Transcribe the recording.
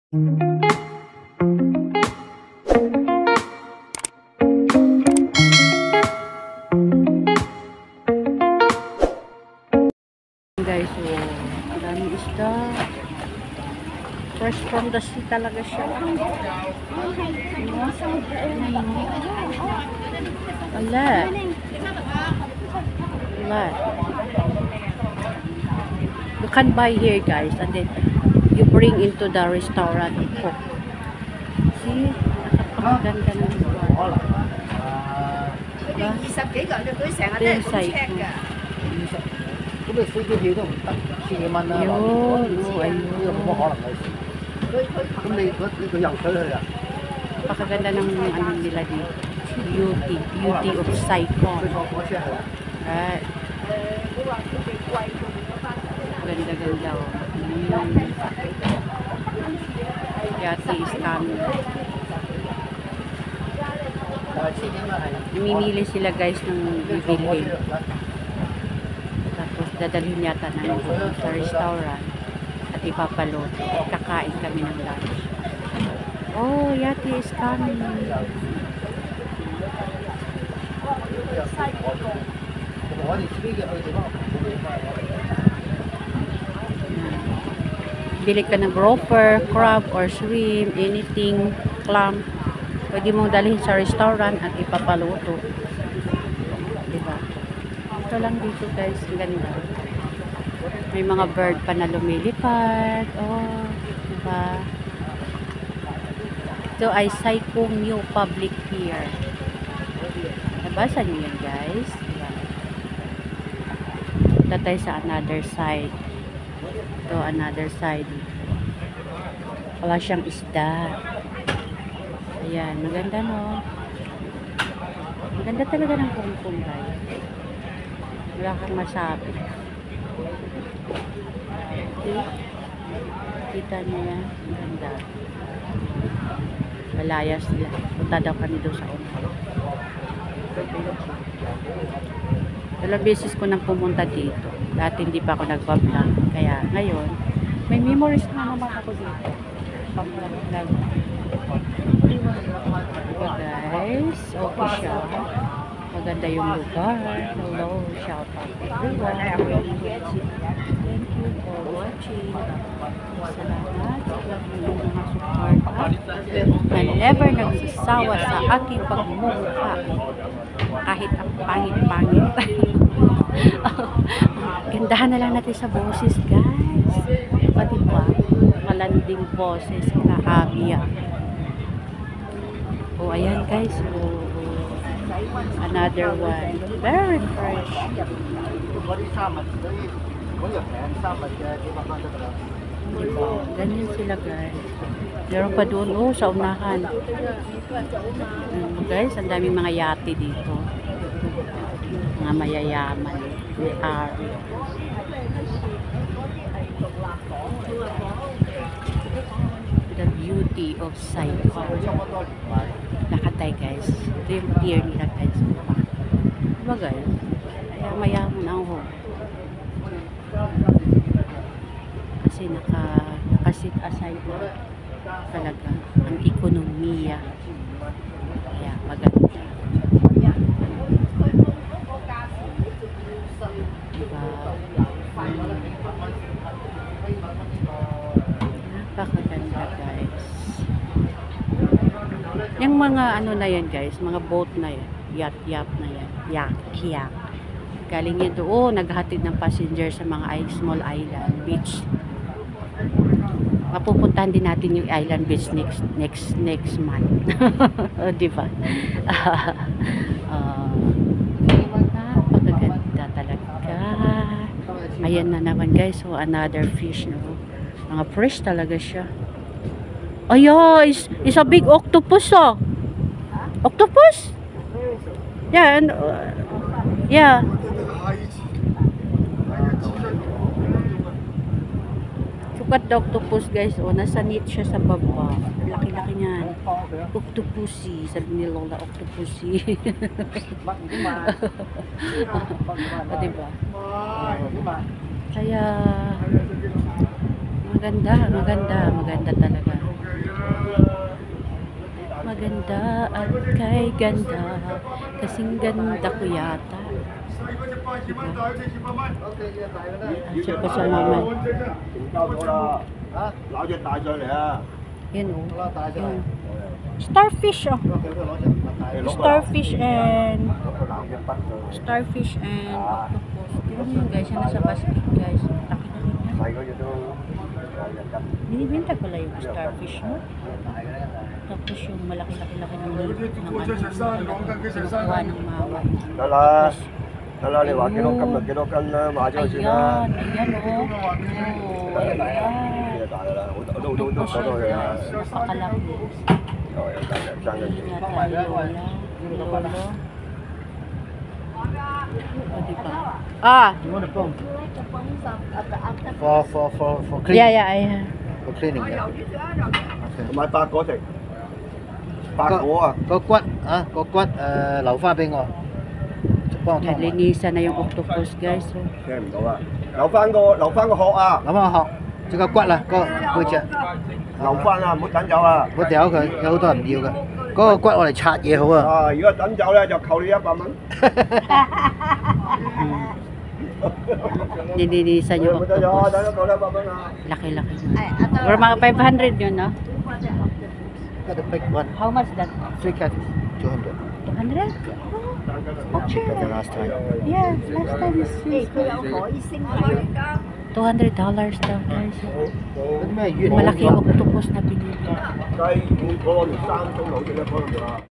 Guys, so maraming isda. Fresh from the sea talaga siya. Wala. Wala. You can buy here, guys, and then you bring into the restaurant and cook. See? Napakaganda ng lugar. Napakaganda ng ano nila dito. Beauty of Saigon. Right. Ganda-ganda. Yati is coming. Namimili sila, guys, ng bibilhin. Tapos dadalhin yata namin sa restaurant at ipapaluto. Kakain kami ng lunch. Oh, Yati is coming. Bili ka ng grouper, crab, or shrimp, anything, clam. Pwede mong dalhin sa restaurant at ipapaluto. Diba? Ito lang dito, guys. Ganda. May mga bird pa na lumilipad. Oh, diba? Ito ay Saigon New Public Pier. Nabasa niyo yan, guys? Diba? Punta tayo sa another side. Ito, another side. Wala siyang isda. Ayan, maganda, no? Maganda talaga ng Hong Kong, guys. Wala kang masabi. Okay? Kita niyo yan? Maganda. Malaya sila. Punta daw kami doon sa una. Dalawang beses ko nang pumunta dito. Dati hindi pa ako nagpa-vlog. Kaya ngayon, may memories na naman ako dito. Pag-vlog. Guys, okay siya. Maganda yung lugar. Hello, shout out everyone. Thank you for watching. Salamat sa mga support na never nagsasawa sa aking pagmumukha. Kahit ang pangit-pangit. Gandahan na lang natin sa boses, guys. Pati ba? Malanding boses. Nakakamiya. Oh, ayan, guys. Oh, another one. Very fresh. Ganyan sila, guys. Meron pa doon, oh, sa unahan. Guys, ang daming mga yate dito. Mga mayayaman. May ari. The beauty of Saigon. Nakatay, guys. Ito yung pier nila, guys. Diba, guys? Kaya mayaman ako. Kasi nakasit aside talaga ang ekonomiya. Kaya maganda. Diba? Napakaganda, guys. Yung mga ano na yan, guys, mga boat na yan, yacht na yan, yak. Galing yan doon, naghatid ng passenger sa mga small island beach. Mapupuntahan din natin yung island beach next month. Diba? Napakaganda talaga. Ayan na naman, guys. So, another fish, no? Mga fresh talaga siya. Ayan, is a big octopus, oh. Octopus? Yeah, and, yeah. Sukat na octopus, guys. O, nasa net siya sa baba. Laki-laki niyan. Octopussy. Sabi ni Lola, octopussy. O, diba? Kaya, maganda talaga. maganda at kay ganda. Kasing ganda ko yata. Diba? Siya pa sa mama. 交咗啦，攞隻大上嚟啊！ Yun o. Yun. Starfish oh. Starfish and octopus. Tignan mo guys, yan nasa basket guys. Laki na rin yan. 細嗰隻都Binibenta pala yung starfish mo. Tapos yung malaki-laki-laki ng kinukuha ng mama. 得啦，得啦，你話幾多斤就幾多斤啦，買咗佢先啦。 Ayan o. Oh, ayan. 呢隻大㗎啦，都多咗佢啦。 Napakalaki. 哦，有大隻生緊 Hindi yata ni Lola. Lolo. O, diba? Ah! For cleaning. Yeah. For cleaning. Yeah. 同埋八果食，八果啊！個骨啊，個骨留翻俾我，幫我劏埋。 Nalinisan na yung octopus guys. Oh. 聽唔到啊！留翻個殼啊！留翻個殼，仲有骨啊，個背脊留翻啊！唔好等走啊！我掉佢，有好多人唔要嘅。嗰個骨我嚟拆嘢好啊。啊！如果等走咧，就扣你100蚊。 Nilinisan yung 等咗啊！ octopus. 等咗扣你100蚊啊！ Laki-laki. Or mga 500 yun, no? Got the big one. How much that? 3 catfish. 200. 200? Cheaper than last time. Yeah, last time is $200 daw guys. 嗰啲咩魚？ Malaki yung octopus na binili. 雞嗰個條3鐘好似一個咁啊！